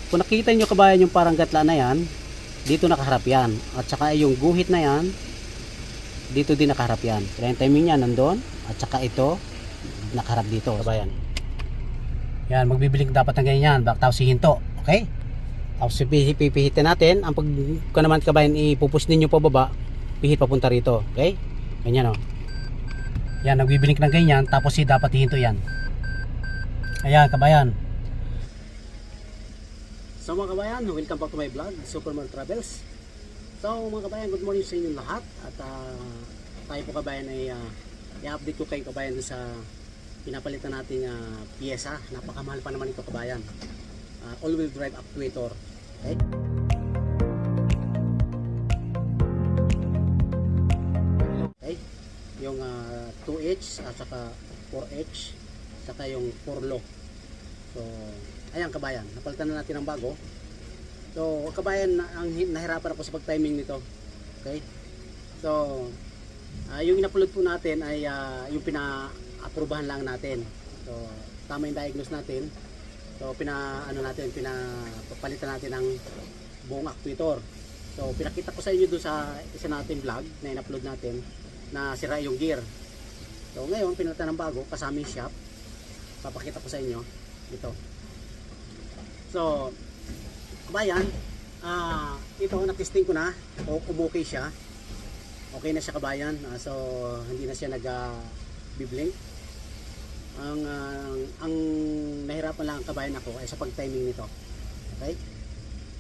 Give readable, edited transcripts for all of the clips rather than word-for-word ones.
kung nakita nyo kabayan yung parang gatla na yan, dito nakaharap yan. At saka yung guhit na yan, dito din nakaharap yan. Kaya yung timing niya nandun. At saka ito, nakaharap dito kabayan. Yan, magbibiling dapat ng ganyan. Tapos hihinto. Okay? Tapos pipihitin natin. Ang pag naman kabayan, ipupush ninyo pababa, pihit papunta rito. Okay? Ganyan o. Yan, nagbibiling ng ganyan. Tapos dapat hihinto yan. Ayan kabayan. So mga kabayan, welcome back to my vlog, Superman Travels. So mga kabayan, good morning sa inyo lahat. At tayo po kabayan ay i-update ko kayo kabayan doon sa pinapalitan nating piyesa. Napakamahal pa naman ito kabayan. All-wheel drive actuator. Okay? Okay? Yung 2H at saka 4H, saka yung 4 low. So ayan kabayan, napalitan na natin ng bago. So kabayan, ang nahirapan ako sa pag-timing nito. Okay? So yung in-upload po natin ay yung pina-aprubahan lang natin. So tama yung diagnose natin. So pinapalitan natin ng buong actuator. So pinakita ko sa inyo doon sa isa nating vlog na in-upload natin na sira yung gear. So ngayon pinalitan ng bago kasama yung shop. Papakita ko sa inyo ito. So kabayan, ito na-testing ko na, okay siya. Okay na siya kabayan. So hindi na siya nag-biblink. Ang nahirapan lang kabayan ako ay sa pag-timing nito. Okay?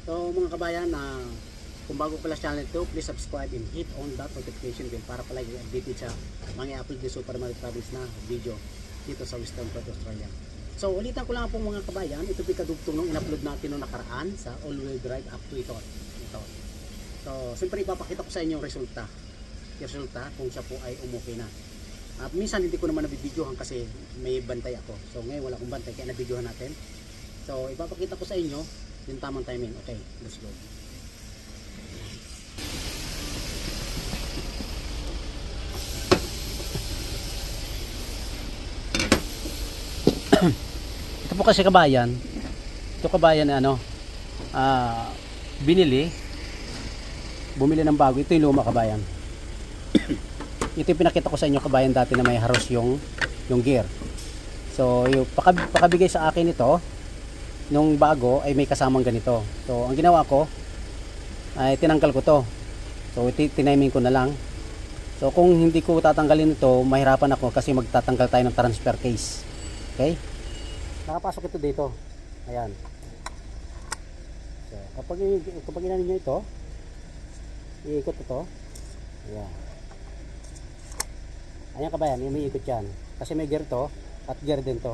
So mga kabayan, kung bago pala sa channel to, please subscribe and hit on that notification bell para palagi updated sa mga i-upload ni Superman Travels na video dito sa Western Perth, Australia. So ulitan ko lang po mga kabayan, ito po kadugtong nung in-upload natin nung nakaraan sa all-wheel drive actuator. Ito. So siyempre ipapakita ko sa inyo yung resulta kung siya po ay umukay na. Minsan hindi ko naman nabibidyohan kasi may bantay ako. So ngayon wala akong bantay kaya nabidyohan natin. So ipapakita ko sa inyo yung tamang timing. Okay, let's go. Ito po kasi kabayan, bumili ng bago. Ito yung luma kabayan. Ito yung pinakita ko sa inyo kabayan dati na may haros yung gear. So yung pakabigay sa akin ito nung bago ay may kasamang ganito. So ang ginawa ko ay tinanggal ko to. So tiniming ko na lang. So kung hindi ko tatanggalin ito, mahirapan ako kasi magtatanggal tayo ng transfer case. Okay? Nakapasok ito dito. Ayan. So, kapag inanin nyo ito, iikot ito. Ayan. Ayan kabayan, umiikot yan. Kasi may gear to, at gear din to.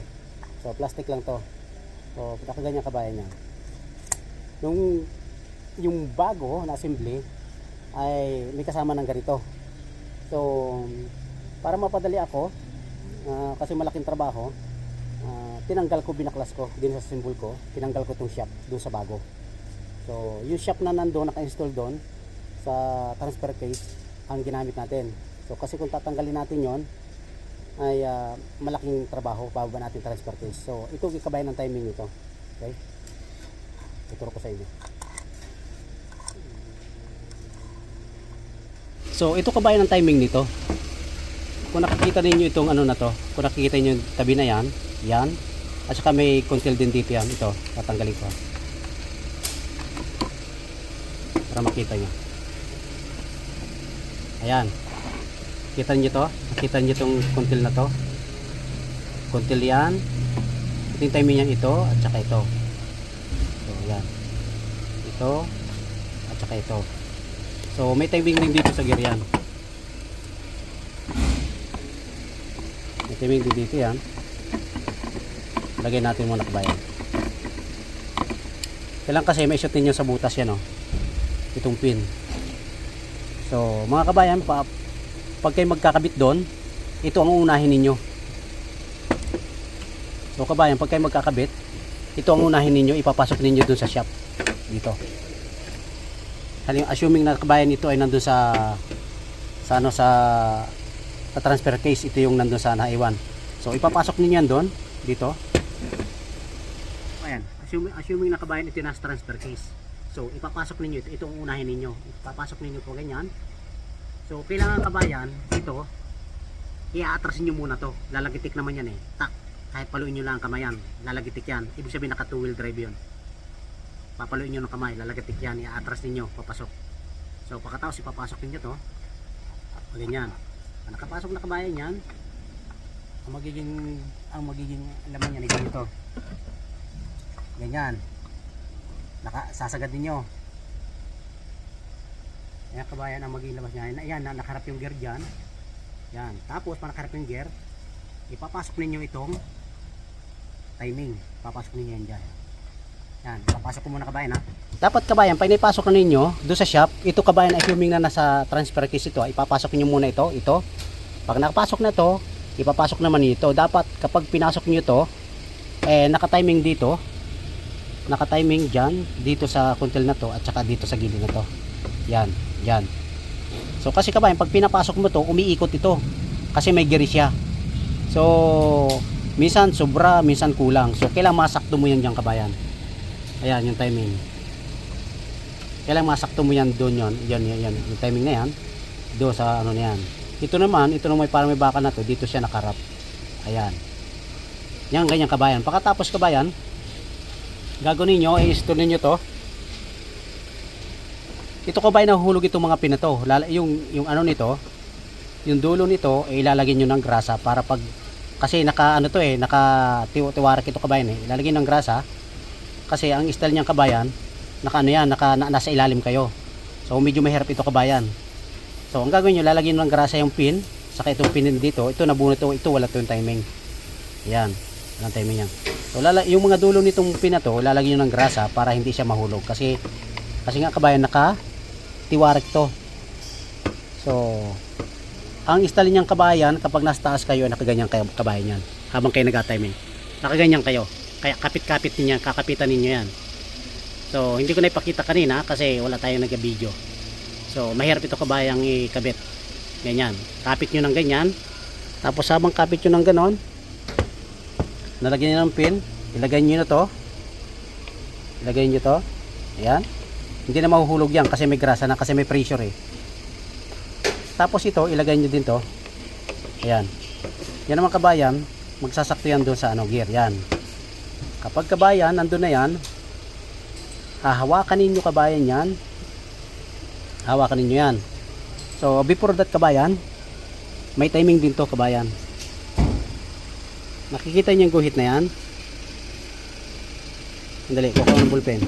So, plastic lang to. So, nakaganyan kabayan yan. Yung bago na assembly, ay may kasama ng ganito. So, para mapadali ako, kasi malaking trabaho, tinanggal ko, binaklas ko din sa symbol ko, tinanggal ko tong shop doon sa bago. So yung shop na nandoon naka-install doon sa transfer case ang ginamit natin. So kasi kung tatanggalin natin yon ay malaking trabaho, pababa natin transfer case. So ito kabayan ng timing nito. Okay, tuturo ko sa inyo. So ito kabayan ng timing nito. Kung nakikita ninyo itong ano na to, kung nakikita niyo yung tabi na yan, yan. At saka may conceal din dito yan. Ito, tatanggalin ko. Para makita nyo. Ayan. Kita nyo to? Nakita nyo itong conceal na to? Conceal yan. Ito yung timing yan ito. At saka ito. So, ayan. Ito. At saka ito. So, may timing din dito sa gear yan. May timing din dito yan. Lagay natin muna kabayan. Kailangan kasi may shoot ninyo sa butas yan, oh. Itong pin. So mga kabayan, pag kayo magkakabit doon, ito ang uunahin ninyo. So kabayan, pag kayo magkakabit, ito ang unahin ninyo, ipapasok ninyo doon sa shop. Dito. Assuming na kabayan ito ay nandun sa transfer case, ito yung nandun sa naiwan. So ipapasok ninyo yan doon, dito. kabayan, assuming na kabayan ito yung nasa transfer case. So ipapasok ninyo ito, itong unahin ninyo. Ipapasok ninyo po ganyan. So kailangan kabayan, ito, i-atras nyo muna to. Lalagitik naman yan eh. Tak, kahit paluin nyo lang ang kamay yan, lalagitik yan. Ibig sabihin naka 2-wheel drive yun. Papaluin nyo ng kamay, lalagitik yan, i-atras ninyo, papasok. So pagkatapos ipapasok ninyo to, ganyan. Nakapasok na kabayan yan, ang magiging laman yan ay ganito. Ganyan. Sasagad ninyo. Ayan kabayan ang magiging labas niya. Ayan, nakarap yung gear dyan. Yan. Tapos para nakarap yung gear, ipapasok ninyo itong timing. Papasok ninyo yan dyan. Yan. Papasok ko muna kabayan ha. Dapat kabayan, pag naipasok na ninyo doon sa shop, ito kabayan ay assuming na nasa transfer case ito. Ipapasok niyo muna ito. Pag nakapasok na ito, ipapasok naman ito. Dapat kapag pinasok niyo ito, naka-timing dito. Naka-timing dyan, dito sa kuntil na to at saka dito sa gilid na to. Yan, yan. So kasi kabayan, pag pinapasok mo to, umiikot ito. Kasi may gear siya. So, minsan sobra, minsan kulang. So, kailangan masakto mo yan dyan kabayan. Ayan, yung timing. Kailangan masakto mo yan doon yon. Yan. Yung timing na yan. Doon sa ano na yan. Ito naman may parang may bakal na to. Dito siya nakarap. Ayan. Yan, ganyan kabayan. Pagkatapos kabayan, gagawin niyo, i-store niyo to. Ito kabayan, nahuhulog itong mga pin na to. Yung ano nito, yung dulo nito, ilalagay niyo ng grasa para pag, kasi naka tiwarak ito kabayan eh. Ilalagay ng grasa kasi ang style niyang kabayan, nasa ilalim kayo. So medyo mahirap ito kabayan. So ang gagawin niyo, lalagyan ng grasa yung pin, saka itong pin dito, ito nabunot ito wala to yung timing. Yan, walang timing yan. So yung mga dulo nitong pin na to, lalagyan nyo ng grasa para hindi siya mahulog. Kasi nga kabayan, naka-tiwarak to. So, ang style niyang kabayan, kapag nasa taas kayo, nakaganyan kayo kabayan yan. Habang kayo nag-timing. Nakaganyan kayo. Kaya kapit-kapit niya, kakapitan ninyo yan. So, hindi ko na ipakita kanina kasi wala tayong nag-video. So, mahirap ito kabayang ikabit. Ganyan. Kapit nyo ng ganyan. Tapos habang kapit nyo ng ganon, nalagyan nyo ng pin, ilagay nyo na to, ilagay nyo to, ayan, hindi na mahuhulog yan kasi may grasa na, kasi may pressure eh. Tapos ito, ilagay nyo din to, ayan, yan naman kabayan, magsasakto yan doon sa gear, yan. Kapag kabayan, nandun na yan, hahawakan ninyo kabayan yan, hawakan ninyo yan. So before that kabayan, may timing din to kabayan. Nakikita niyo yung guhit na yan? Sandali, kuha ko ng ballpen.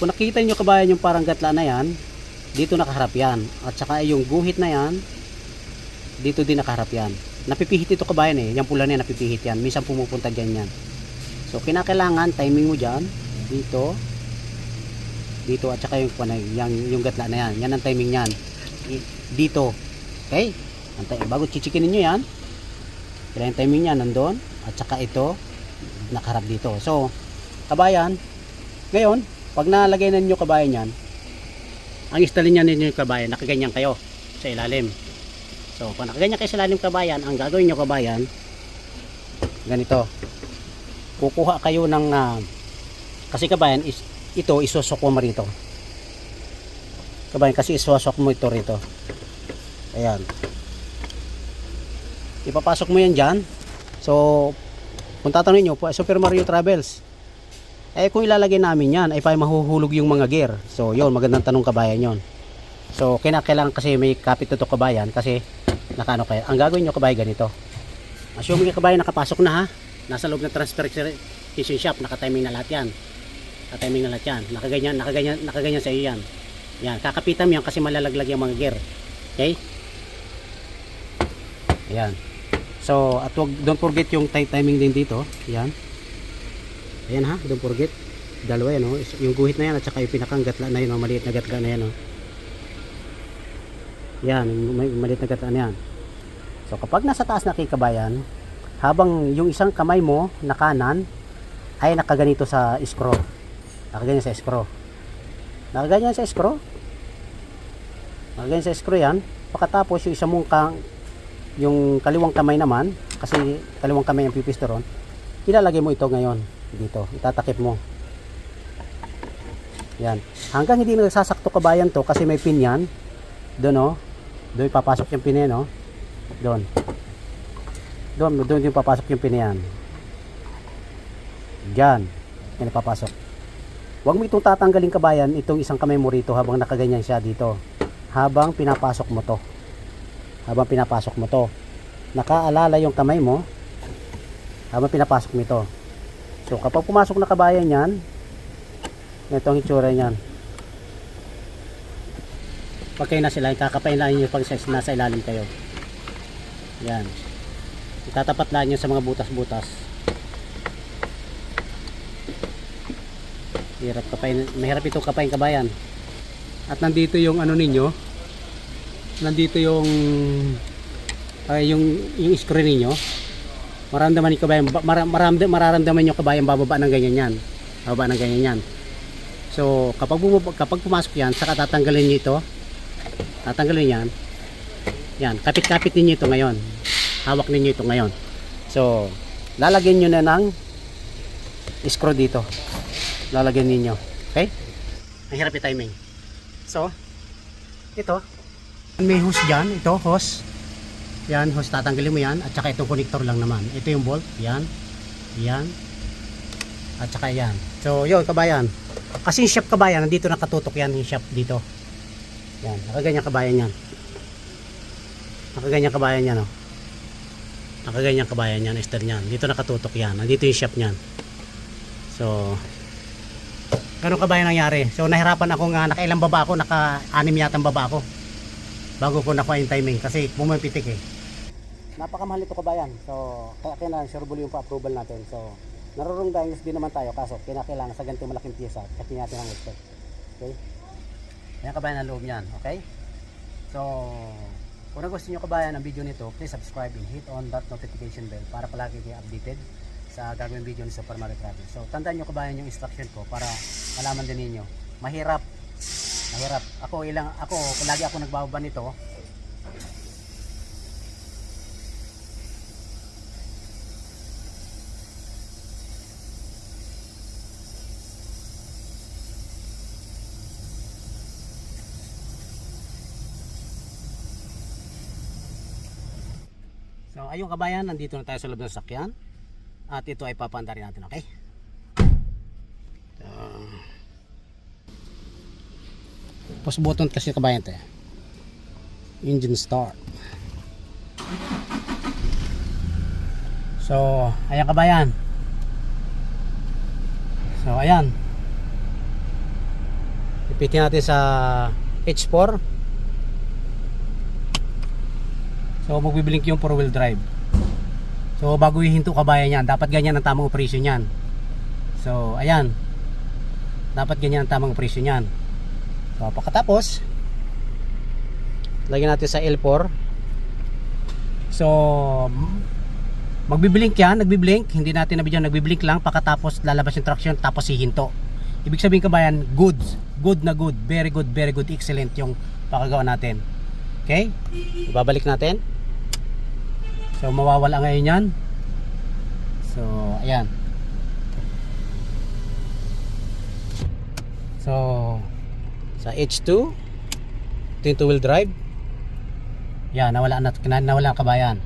Kung nakikita niyo kabayan yung parang gatla na yan, dito nakaharap yan. At saka yung guhit na yan, dito din nakaharap yan. Napipihit ito kabayan eh. Yung pula na yan, napipihit yan. Minsan pumupunta dyan yan. So, kinakailangan, timing mo dyan. Dito. Dito. At saka yung gatla na yan. Yan ang timing yan. Dito. Okay? Bago chichikinin nyo yan, kailangan timing niya nandun, at saka ito nakaharap dito. So kabayan, ngayon pag nalagay na nyo kabayan yan, ang style niya ninyo kabayan, nakaganyan kayo sa ilalim. So kung nakaganyan kayo sa ilalim kabayan, ang gagawin nyo kabayan, ganito, kukuha kayo ng kasi kabayan, ito isusok mo rito kabayan, kasi isusok mo ito rito. Ayan, ipapasok mo yan dyan. So kung tatanungin nyo, Super Mario Travels, kung ilalagay namin yan, ay pa mahuhulog yung mga gear. So yun, magandang tanong kabayan yon. So kailangan kasi may kapit ito kabayan, kasi nakaano kayo. Ang gagawin nyo kabayan ganito, assuming kabayan nakapasok na ha, nasa loob ng transfer station shop, nakatiming na lahat yan, nakatiming na lahat yan, nakaganyan sa iyo yan. Yan, kakapitan mo yan kasi malalaglag yung mga gear. Okay, ayan. So, at don't forget yung timing din dito. Yan. Ayan ha, don't forget. Dalawa yan, yung guhit na yan at saka yung pinakang gatla na yun, maliit na gatla na yan. Yan, maliit na gatla na yan. So, kapag nasa taas na kabayan, habang yung isang kamay mo na kanan ay nakaganito sa screw. Nakaganyan sa screw. Nakaganyan sa screw. Nakaganyan sa screw yan. Pagkatapos yung isang mong yung kaliwang kamay naman, kasi kaliwang kamay ang pipisto ron, ilalagay mo ito ngayon dito, itatakip mo. Yan, hanggang hindi nagsasakto kabayan to kasi may pin yan doon, oh, doon papasok yung pin yan, oh. Doon yung papasok yung pin yan. Yan papasok. Huwag mo itong tatanggalin kabayan, itong isang kamay mo rito habang nakaganyan siya dito, habang pinapasok mo to, nakaalala yung kamay mo habang pinapasok mo ito. So kapag pumasok na kabayan yan, ito ang itsura niyan. Pag kayo na sila, kakapain lang nyo pag nasa ilalim kayo. Yan, itatapat lang nyo sa mga butas-butas. Mahirap itong kapain kabayan. At nandito yung ano ninyo, nandito yung screw ninyo. Mararamdaman niyo kabayan, mararamdaman niyo kabayan bababa ng ganyan yan. So kapag pumasok yan, saka tatanggalin niyo ito. Yan, kapit-kapit niyo ito ngayon. Hawak niyo ito ngayon. So lalagyan niyo na ng screw dito. Lalagyan niyo. Okay? Mahirap yung timing. So ito, may hose dyan. Ito, hose. Yan, hose, tatanggalin mo yan. At saka itong connector lang naman. Ito yung bolt. Yan. At saka yan. So yun kabayan, kasi yung shaft kabayan, nandito nakatutok yan, yung shaft dito. Yan, nakaganyan kabayan yan. Oh. Nakaganyan kabayan yan, ester yan. Dito nakatutok yan. Nandito yung shaft yan. So ganun kabayan nangyari. So nahirapan ako nga, nakailang baba ako, naka-6 yatang baba ako bago ko nakuha yung timing kasi pumapitik eh. Napakamahal ito kabayan. So kaya kailangan sureball yung pa-approval natin. So narurong dahil din naman tayo, kaso kinakailangan sa ganitong malaking pyesa kasi natin ang gusto. Okay? Ayan kabayan ang loob niyan. Okay? So kung nagustuhan nyo kabayan ang video nito, please subscribe and hit on that notification bell para palagi kayo updated sa gagawin video ni Super Mario Travel. So tandaan nyo kabayan yung instruction ko para malaman din ninyo. Mahirap. Ako lagi ako nagbababa nito. So ayun kabayan, nandito na tayo sa loob ng sasakyan. At ito ay papaanda rin natin, okay? So, push button kasi kabayan ito. Engine start. So ayan kabayan. So ayan, ipitin natin sa H4. So magbiblink yung 4-wheel drive. So bago ihinto kabayan yan, dapat ganyan ang tamang operasyon yan. So ayan, dapat ganyan ang tamang operasyon yan. So pagkatapos lagyan natin sa L4. So magbiblink yan, nagbiblink. Hindi natin nabidyan, nagbiblink lang. Pagkatapos lalabas yung traction, tapos hihinto. Ibig sabihin kabayan, good, very good, excellent yung pakagawa natin. Okay, babalik natin. So mawawala ngayon yan. So ayan. So sa H2 ito yung 2-wheel drive. Yan, nawala ang kabayan.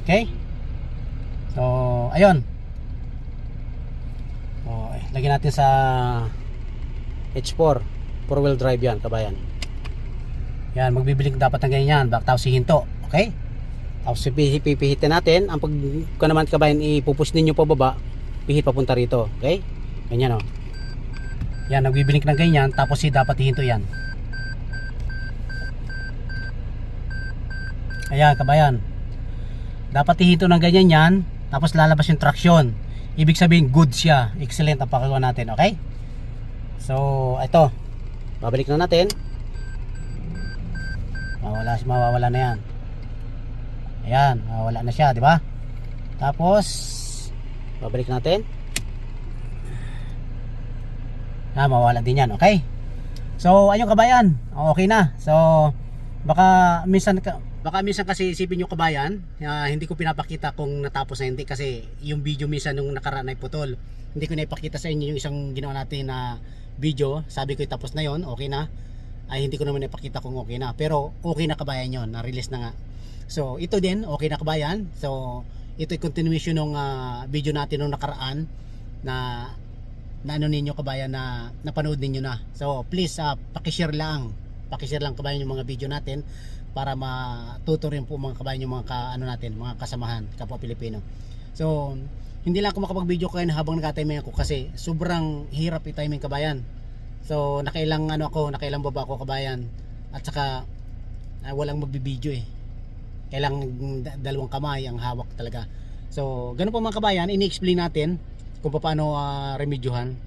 Okay. So ayun. So lagyan natin sa H4 4-wheel drive yan kabayan. Yan, magbibiling dapat ng ganyan, tapos hihinto. Okay. Tapos pipihitin natin. Ang pag naman kabayan, ipupush ninyo pababa, pihit papunta rito. Okay? Ganyan o. Yan, nagbiblink ng ganyan, tapos dapat hihinto yan. Ayan kabayan, dapat hihinto ng ganyan yan, tapos lalabas yung traction. Ibig sabihin good siya, excellent ang pakagawa natin. Okay? So ito, babalik na natin. Mawawala na yan. Ayan, mawawala na siya, di ba? Tapos babalik natin. Mawawala din yan, okay? So ayun kabayan, okay na. So baka minsan Baka minsan kasi isipin nyo kabayan, hindi ko pinapakita kung natapos na hindi kasi yung video minsan nung nakaraan ay putol. Hindi ko na ipakita sa inyo yung isang ginawa natin na video. Sabi ko tapos na yon, okay na. Ay hindi ko naman ipakita kung okay na. Pero okay na kabayan yon, na-release na nga. So ito din, okay na kabayan. So ito ay continuation ng video natin nung nakaraan na ano ninyo kabayan na napanood ninyo na. So please paki-share lang kabayan yung mga video natin para matuto rin po mga kabayan yung mga natin, mga kasamahan, kapwa Pilipino. So hindi lang ako makapag-video kayo habang nag-timing ako kasi sobrang hirap i-timing kabayan. So nakailang nakailang baba ako kabayan at saka walang magbibideo eh. Kailangan dalawang kamay ang hawak talaga. So ganun po mga kabayan, ini-explain natin kung paano remedyohan.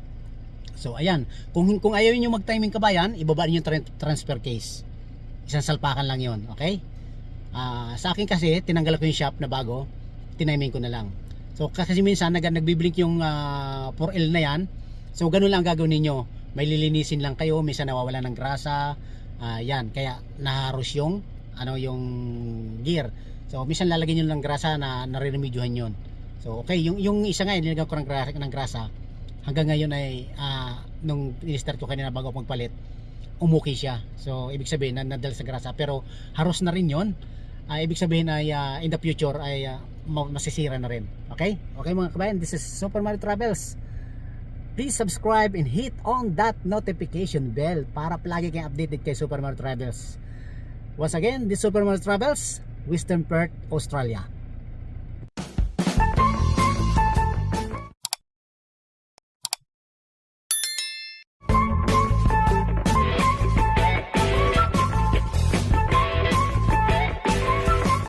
So ayan, kung ayaw niyo mag-timing kabayan, ibaba niyo yung transfer case. Isang salpakan lang yon, okay? Sa akin kasi tinanggal ko yung shop na bago, tiniming ko na lang. So kasi minsan nagbiblink yung 4L na yan. So ganun lang gagawin niyo. May lilinisin lang kayo, minsan nawawala ng grasa. Yan, kaya naharus yung yung gear. So minsan lalagyan niyo ng grasa na nare-remedyohan yon. So okay, yung isa nga nilagyan ko ng grasa. Hanggang ngayon ay nung i-start ko kanina bago ako magpalit, umuki siya. So ibig sabihin nadal sa grasa, pero haros na rin yon. Ibig sabihin ay in the future ay masisira na rin. Okay? Okay mga kabayan, this is Super Mario Travels. Please subscribe and hit on that notification bell para palagi kayong updated kay Super Mario Travels. Once again, this is Super Mario Travels, Western Perth, Australia.